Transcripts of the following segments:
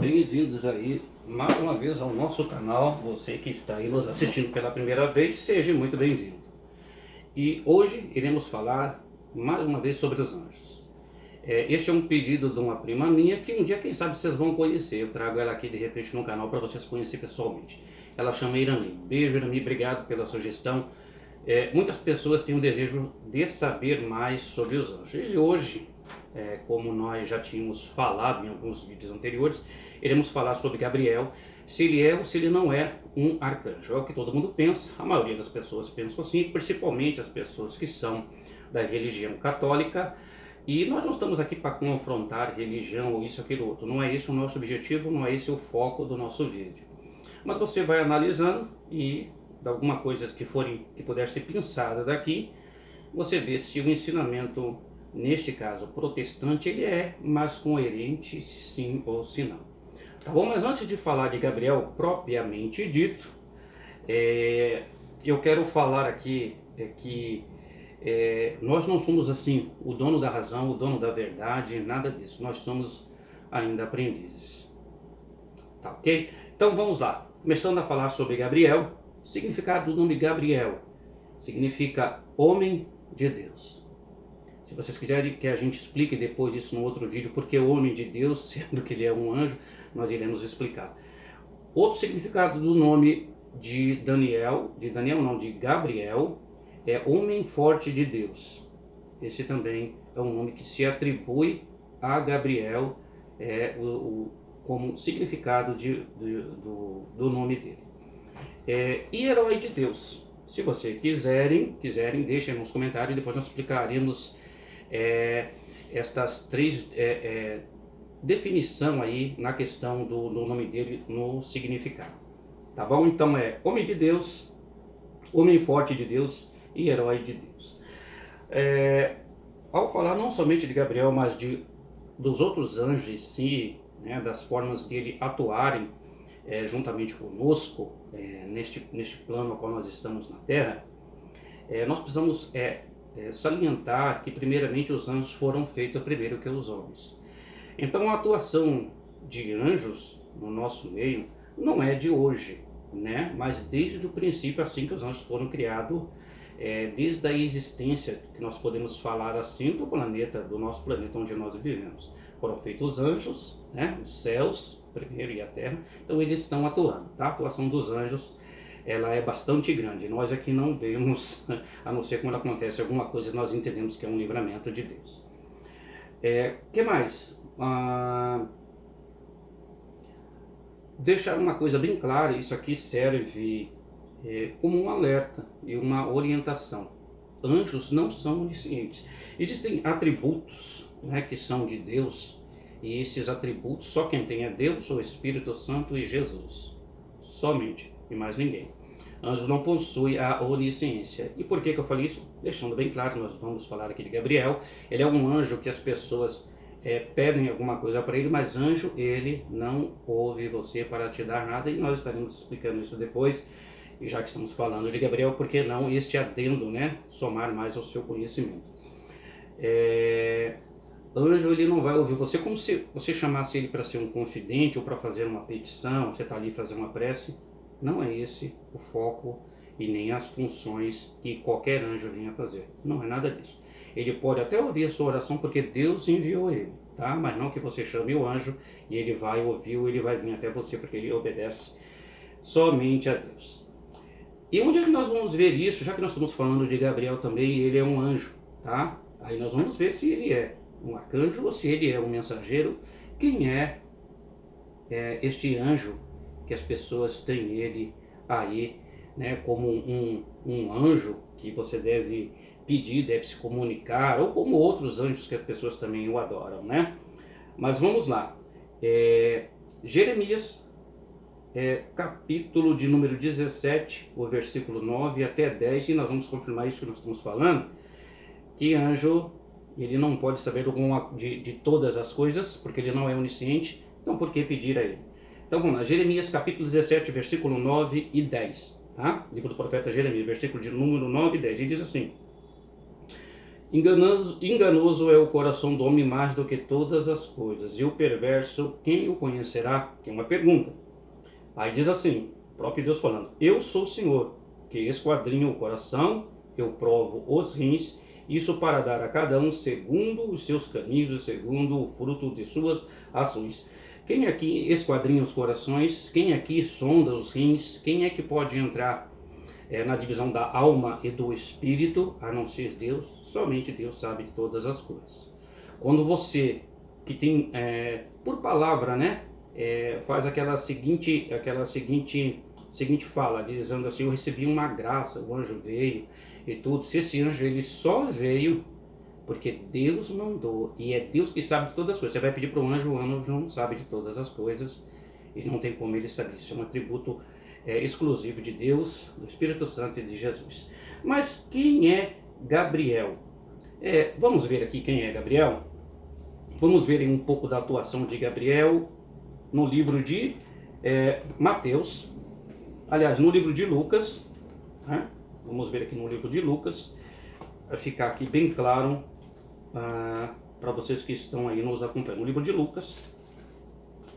Bem-vindos aí mais uma vez ao nosso canal. Você que está aí nos assistindo pela primeira vez, seja muito bem-vindo. E hoje iremos falar mais uma vez sobre os anjos. Este é um pedido de uma prima minha que um dia, quem sabe, vocês vão conhecer. Eu trago ela aqui de repente no canal para vocês conhecerem pessoalmente. Ela chama Irani. Beijo, Irani, obrigado pela sugestão. Muitas pessoas têm o desejo de saber mais sobre os anjos. E hoje, como nós já tínhamos falado em alguns vídeos anteriores, iremos falar sobre Gabriel, se ele é ou se ele não é um arcanjo. É o que todo mundo pensa, a maioria das pessoas pensam assim, principalmente as pessoas que são da religião católica. E nós não estamos aqui para confrontar religião ou isso, aquilo, outro. Não é esse o nosso objetivo, não é esse o foco do nosso vídeo. Mas você vai analisando e de alguma coisa que puder ser pensada daqui, você vê se o ensinamento, neste caso protestante, ele é mais coerente, sim ou se não. Tá bom? Mas antes de falar de Gabriel propriamente dito, eu quero falar aqui que nós não somos assim o dono da razão, o dono da verdade, nada disso. Nós somos ainda aprendizes. Tá ok? Então vamos lá. Começando a falar sobre Gabriel. O significado do nome Gabriel significa homem de Deus. Se vocês quiserem que a gente explique depois isso no outro vídeo, porque o homem de Deus, sendo que ele é um anjo, nós iremos explicar. Outro significado do nome de Gabriel, é homem forte de Deus. Esse também é um nome que se atribui a Gabriel, como significado do nome dele. E herói de Deus. Se vocês quiserem, deixem nos comentários e depois nós explicaremos estas três definições aí na questão do nome dele, no significado. Tá bom? Então homem de Deus, homem forte de Deus e herói de Deus. Ao falar não somente de Gabriel, mas dos outros anjos em si, né, das formas dele atuarem juntamente conosco, neste plano ao qual nós estamos na Terra, nós precisamos salientar que primeiramente os anjos foram feitos primeiro que os homens. Então a atuação de anjos no nosso meio não é de hoje, né? Mas desde o princípio, assim que os anjos foram criados, desde a existência, que nós podemos falar assim, do nosso planeta onde nós vivemos. Foram feitos os anjos, né? Os céus primeiro e a terra, então eles estão atuando, tá? A atuação dos anjos, ela é bastante grande. Nós aqui não vemos, a não ser quando acontece alguma coisa, nós entendemos que é um livramento de Deus. Que mais? Deixar uma coisa bem clara, isso aqui serve como um alerta e uma orientação. Anjos não são oniscientes. Existem atributos, né, que são de Deus, e esses atributos só quem tem é Deus, o Espírito Santo e Jesus. Somente, e mais ninguém. Anjo não possui a onisciência. E por que eu falei isso? Deixando bem claro, nós vamos falar aqui de Gabriel. Ele é um anjo que as pessoas pedem alguma coisa para ele, mas anjo, ele não ouve você para te dar nada, e nós estaremos explicando isso depois. E já que estamos falando de Gabriel, por que não este adendo, né? Somar mais ao seu conhecimento. Anjo, ele não vai ouvir você como se você chamasse ele para ser um confidente ou para fazer uma petição, você está ali fazer uma prece. Não é esse o foco e nem as funções que qualquer anjo venha fazer. Não é nada disso. Ele pode até ouvir a sua oração porque Deus enviou ele, tá? Mas não que você chame o anjo e ele vai ouvir ou ele vai vir até você, porque ele obedece somente a Deus. E onde é que nós vamos ver isso? Já que nós estamos falando de Gabriel também, ele é um anjo, tá? Aí nós vamos ver se ele é um arcanjo ou se ele é um mensageiro. Quem é este anjo que as pessoas têm ele aí, né, como um anjo que você deve pedir, deve se comunicar, ou como outros anjos que as pessoas também o adoram, né? Mas vamos lá. Jeremias, capítulo de número 17, o versículo 9 até 10, e nós vamos confirmar isso que nós estamos falando, que anjo, ele não pode saber de todas as coisas, porque ele não é onisciente, então por que pedir a ele? Então vamos lá, Jeremias capítulo 17, versículo 9 e 10, tá? Livro do profeta Jeremias, versículo de número 9 e 10, ele diz assim: Enganoso é o coração do homem mais do que todas as coisas, e o perverso, quem o conhecerá? Tem uma pergunta. Aí diz assim, o próprio Deus falando, eu sou o Senhor, que esquadrinho o coração, eu provo os rins, isso para dar a cada um segundo os seus caminhos, segundo o fruto de suas ações. Quem aqui esquadrinha os corações? Quem aqui sonda os rins? Quem é que pode entrar na divisão da alma e do espírito, a não ser Deus? Somente Deus sabe de todas as coisas. Quando você, que tem, por palavra, né, faz seguinte fala, dizendo assim, eu recebi uma graça, o anjo veio e tudo. Se esse anjo ele só veio porque Deus mandou, e é Deus que sabe de todas as coisas. Você vai pedir para o anjo não sabe de todas as coisas, e não tem como ele saber. Isso é um atributo exclusivo de Deus, do Espírito Santo e de Jesus. Mas quem é Gabriel? Vamos ver aqui quem é Gabriel? Vamos ver um pouco da atuação de Gabriel no livro de Mateus, aliás, no livro de Lucas, né? Vamos ver aqui no livro de Lucas, para ficar aqui bem claro para vocês que estão aí nos acompanhando. No livro de Lucas,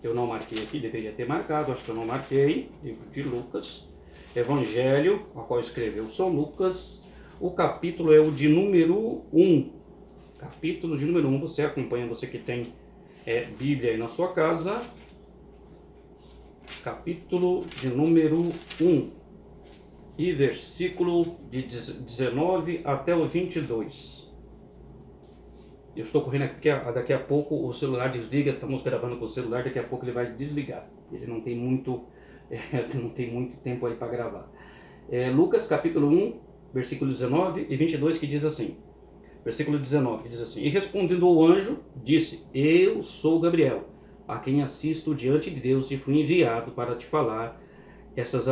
eu não marquei aqui, deveria ter marcado, acho que eu não marquei. Livro de Lucas, Evangelho, a qual escreveu São Lucas, o capítulo é o de número 1. Capítulo de número 1, você acompanha, você que tem Bíblia aí na sua casa. Capítulo de número 1 e versículo de 19 até o 22. Eu estou correndo aqui porque daqui a pouco o celular desliga, estamos gravando com o celular, daqui a pouco ele vai desligar. Ele não tem muito, não tem muito tempo aí para gravar. Lucas capítulo 1, versículo 19 e 22, que diz assim, versículo 19, que diz assim, e respondendo o anjo, disse, eu sou Gabriel, a quem assisto diante de Deus e fui enviado para te falar essas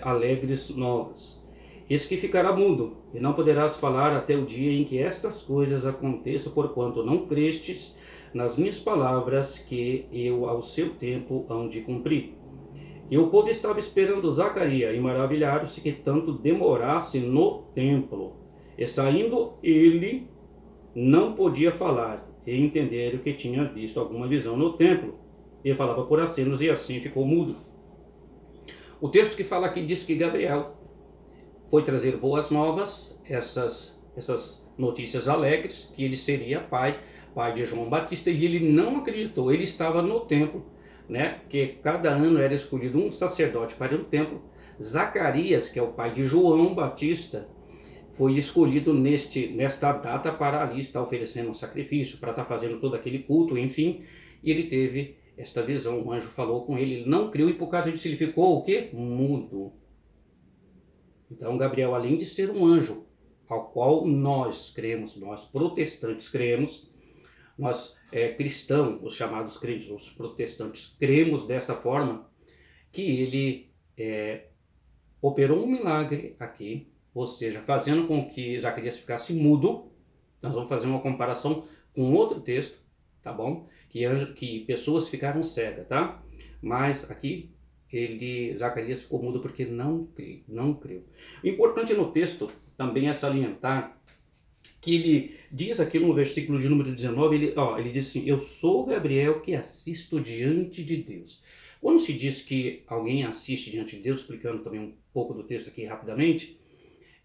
alegres novas. Eis que ficará mudo, e não poderás falar até o dia em que estas coisas aconteçam, porquanto não crestes nas minhas palavras que eu ao seu tempo hão de cumprir. E o povo estava esperando Zacarias, e maravilharam-se que tanto demorasse no templo. E saindo ele, não podia falar, e entender que tinha visto alguma visão no templo. E falava por acenos, e assim ficou mudo. O texto que fala aqui diz que Gabriel foi trazer boas novas, essas notícias alegres, que ele seria pai de João Batista, e ele não acreditou. Ele estava no templo, né? Que cada ano era escolhido um sacerdote para o templo. Zacarias, que é o pai de João Batista, foi escolhido nesta data para ali estar oferecendo um sacrifício, para estar fazendo todo aquele culto, enfim. E ele teve esta visão, o anjo falou com ele, ele não creu, e por causa disso ele ficou o quê? Mudo. Então Gabriel, além de ser um anjo, ao qual nós cremos, nós protestantes cremos, nós cristãos, os chamados crentes, os protestantes, cremos desta forma, que ele operou um milagre aqui, ou seja, fazendo com que Zacarias ficasse mudo. Nós vamos fazer uma comparação com outro texto, tá bom? Que pessoas ficaram cegas, tá? Mas aqui Zacarias ficou mudo porque não creu. O importante no texto também é salientar que ele diz aqui no versículo de número 19, ele diz assim, eu sou Gabriel que assisto diante de Deus. Quando se diz que alguém assiste diante de Deus, explicando também um pouco do texto aqui rapidamente,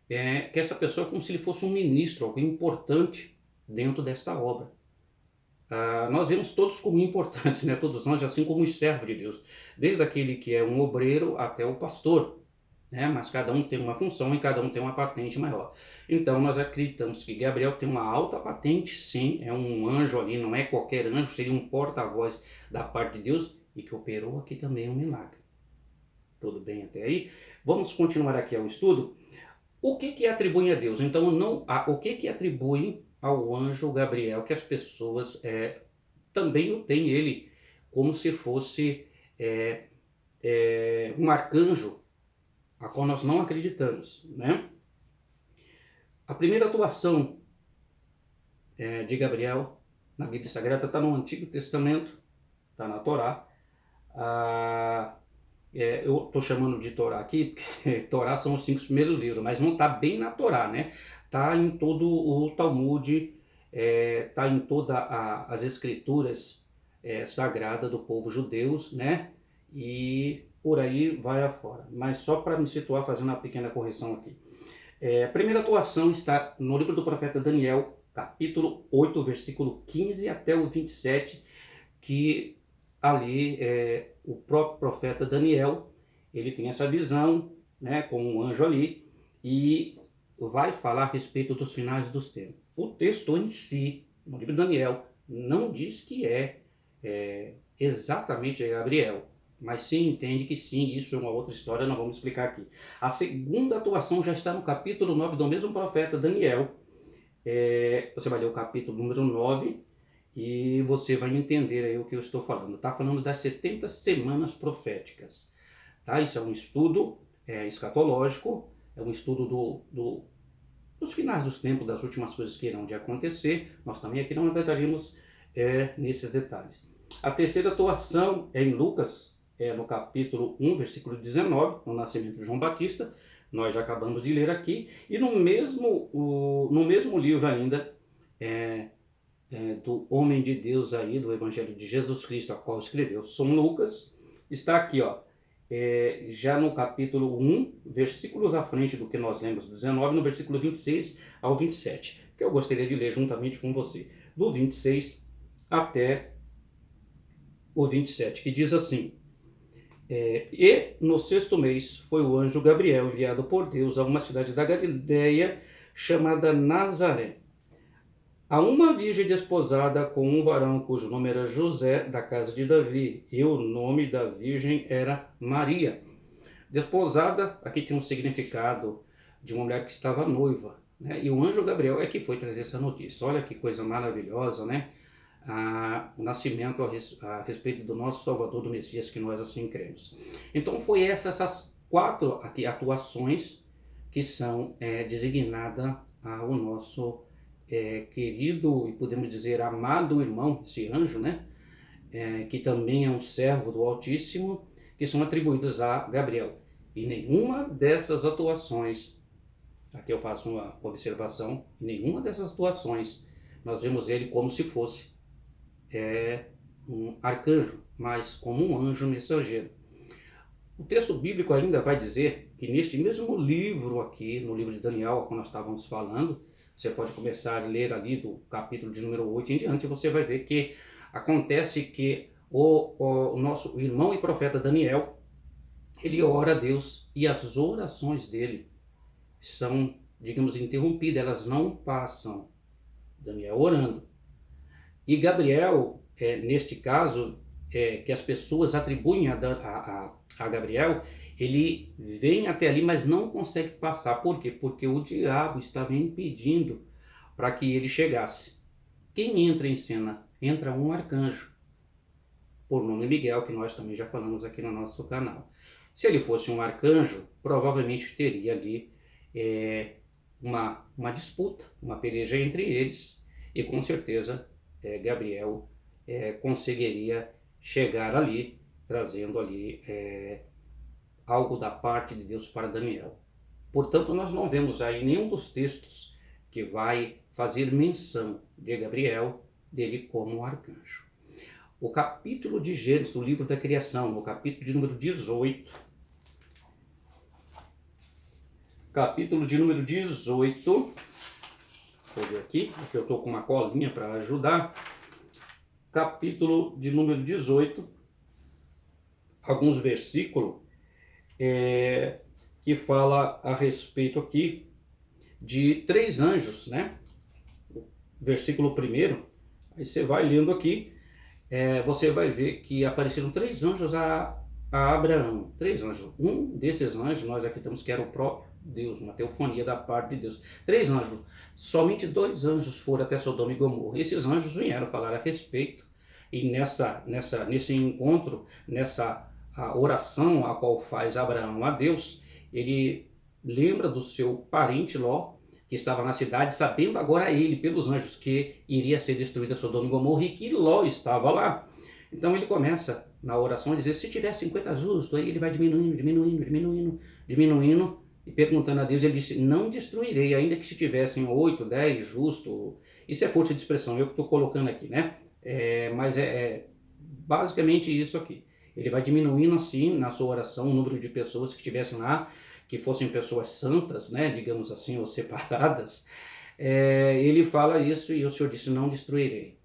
que essa pessoa é como se ele fosse um ministro, alguém importante dentro desta obra. Nós vemos todos como importantes, né? Todos nós, assim como os servos de Deus, desde aquele que é um obreiro até o pastor, né? Mas cada um tem uma função e cada um tem uma patente maior. Então nós acreditamos que Gabriel tem uma alta patente, sim, é um anjo ali, não é qualquer anjo, seria um porta-voz da parte de Deus e que operou aqui também um milagre. Tudo bem até aí? Vamos continuar aqui ao estudo. O que atribuem a Deus? Então, o que atribuem ao anjo Gabriel, que as pessoas também o têm ele como se fosse um arcanjo, a qual nós não acreditamos, né? A primeira atuação de Gabriel na Bíblia Sagrada está no Antigo Testamento, está na Torá. Eu estou chamando de Torá aqui, porque Torá são os 5 primeiros livros, mas não está bem na Torá, né? está em todo o Talmud, está em todas as escrituras sagradas do povo judeus, né? E por aí vai afora. Mas só para me situar, fazendo uma pequena correção aqui. A primeira atuação está no livro do profeta Daniel, capítulo 8, versículo 15 até o 27, que ali o próprio profeta Daniel, ele tem essa visão, né, com um anjo ali, e vai falar a respeito dos finais dos tempos. O texto em si, no livro de Daniel, não diz que exatamente Gabriel, mas sim entende que sim, isso é uma outra história, não vamos explicar aqui. A segunda atuação já está no capítulo 9 do mesmo profeta Daniel. Você vai ler o capítulo número 9 e você vai entender aí o que eu estou falando. Está falando das 70 semanas proféticas. Tá? Isso é um estudo escatológico, é um estudo dos finais dos tempos, das últimas coisas que irão de acontecer. Nós também aqui não entraremos nesses detalhes. A terceira atuação é em Lucas, no capítulo 1, versículo 19, no nascimento de João Batista. Nós já acabamos de ler aqui. E no mesmo livro ainda, do homem de Deus aí, do Evangelho de Jesus Cristo, a qual escreveu São Lucas, está aqui, já no capítulo 1, versículos à frente do que nós lemos, do 19, no versículo 26 ao 27, que eu gostaria de ler juntamente com você, do 26 até o 27, que diz assim: e no sexto mês foi o anjo Gabriel enviado por Deus a uma cidade da Galileia chamada Nazaré, a uma virgem desposada com um varão cujo nome era José, da casa de Davi, e o nome da virgem era Maria. Desposada, aqui tem um significado de uma mulher que estava noiva, né? E o anjo Gabriel é que foi trazer essa notícia. Olha que coisa maravilhosa, né? O nascimento a respeito do nosso Salvador, do Messias, que nós assim cremos. Então foi essas 4 aqui atuações que são designadas ao nosso querido e podemos dizer amado irmão, esse anjo, né? Que também é um servo do Altíssimo, que são atribuídas a Gabriel. E nenhuma dessas atuações, aqui eu faço uma observação, nenhuma dessas atuações nós vemos ele como se fosse um arcanjo, mas como um anjo mensageiro. O texto bíblico ainda vai dizer que neste mesmo livro aqui, no livro de Daniel, como nós estávamos falando, você pode começar a ler ali do capítulo de número 8 em diante, você vai ver que acontece que o nosso irmão e profeta Daniel, ele ora a Deus e as orações dele são, digamos, interrompidas, elas não passam. Daniel orando. E Gabriel, neste caso, que as pessoas atribuem a Gabriel, ele vem até ali, mas não consegue passar. Por quê? Porque o diabo estava impedindo para que ele chegasse. Quem entra em cena? Entra um arcanjo, por nome Miguel, que nós também já falamos aqui no nosso canal. Se ele fosse um arcanjo, provavelmente teria ali uma disputa, uma peleja entre eles, e com certeza Gabriel conseguiria chegar ali, trazendo ali algo da parte de Deus para Daniel. Portanto, nós não vemos aí nenhum dos textos que vai fazer menção de Gabriel, dele como um arcanjo. O capítulo de Gênesis, do livro da criação, no capítulo de número 18, vou ver aqui, porque eu estou com uma colinha para ajudar. Capítulo de número 18, alguns versículos que fala a respeito aqui de 3 anjos, né? Versículo 1, aí você vai lendo aqui, você vai ver que apareceram 3 anjos a Abraão. 3 anjos. Um desses anjos, nós aqui temos que era o próprio Deus, uma teofonia da parte de Deus. 3 anjos. Somente 2 anjos foram até Sodoma e Gomorra. Esses anjos vieram falar a respeito. E nesse encontro, nessa oração a qual faz Abraão a Deus, ele lembra do seu parente Ló, que estava na cidade, sabendo agora ele, pelos anjos, que iria ser destruída Sodoma e Gomorra e que Ló estava lá. Então ele começa na oração a dizer, se tiver 50 justos, aí ele vai diminuindo, e perguntando a Deus, ele disse, não destruirei, ainda que se tivessem 8, 10 justos. Isso é força de expressão, eu que estou colocando aqui, né? Mas é basicamente isso aqui. Ele vai diminuindo assim, na sua oração, o número de pessoas que estivessem lá, que fossem pessoas santas, né, digamos assim, ou separadas. Ele fala isso e o Senhor disse, não destruirei.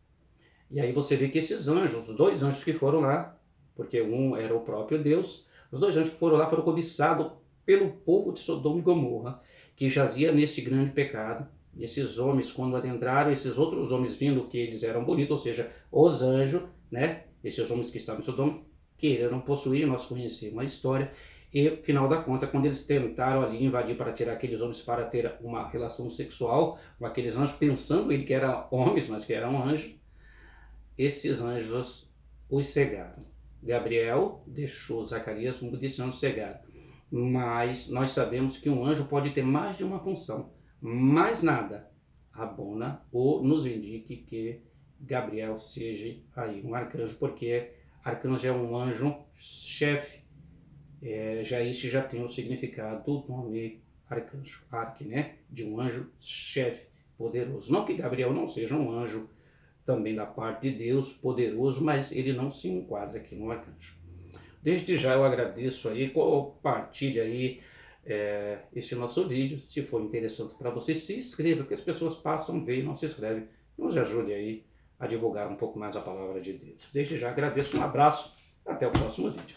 E aí você vê que esses anjos, os dois anjos que foram lá, porque um era o próprio Deus, os dois anjos que foram lá foram cobiçados pelo povo de Sodoma e Gomorra, que jazia nesse grande pecado. E esses homens, quando adentraram, esses outros homens vindo que eles eram bonitos, ou seja, os anjos, né, esses homens que estavam em Sodoma, quereram possuir, nós conhecemos a história, e, final da conta, quando eles tentaram ali invadir para tirar aqueles homens para ter uma relação sexual com aqueles anjos, pensando ele que eram homens, mas que eram anjos, esses anjos os cegaram. Gabriel deixou Zacarias como disse anjo cegado. Mas nós sabemos que um anjo pode ter mais de uma função. Mais nada abona ou nos indique que Gabriel seja aí um arcanjo, porque arcanjo é um anjo chefe. Já isso já tem o significado do nome arcanjo, arque, né? De um anjo chefe, poderoso. Não que Gabriel não seja um anjo também da parte de Deus, poderoso, mas ele não se enquadra aqui no arcanjo. Desde já eu agradeço aí, compartilhe aí esse nosso vídeo, se for interessante para você, se inscreva, porque as pessoas passam a ver e não se inscrevem, nos ajude aí a divulgar um pouco mais a palavra de Deus. Desde já agradeço, um abraço, até o próximo vídeo.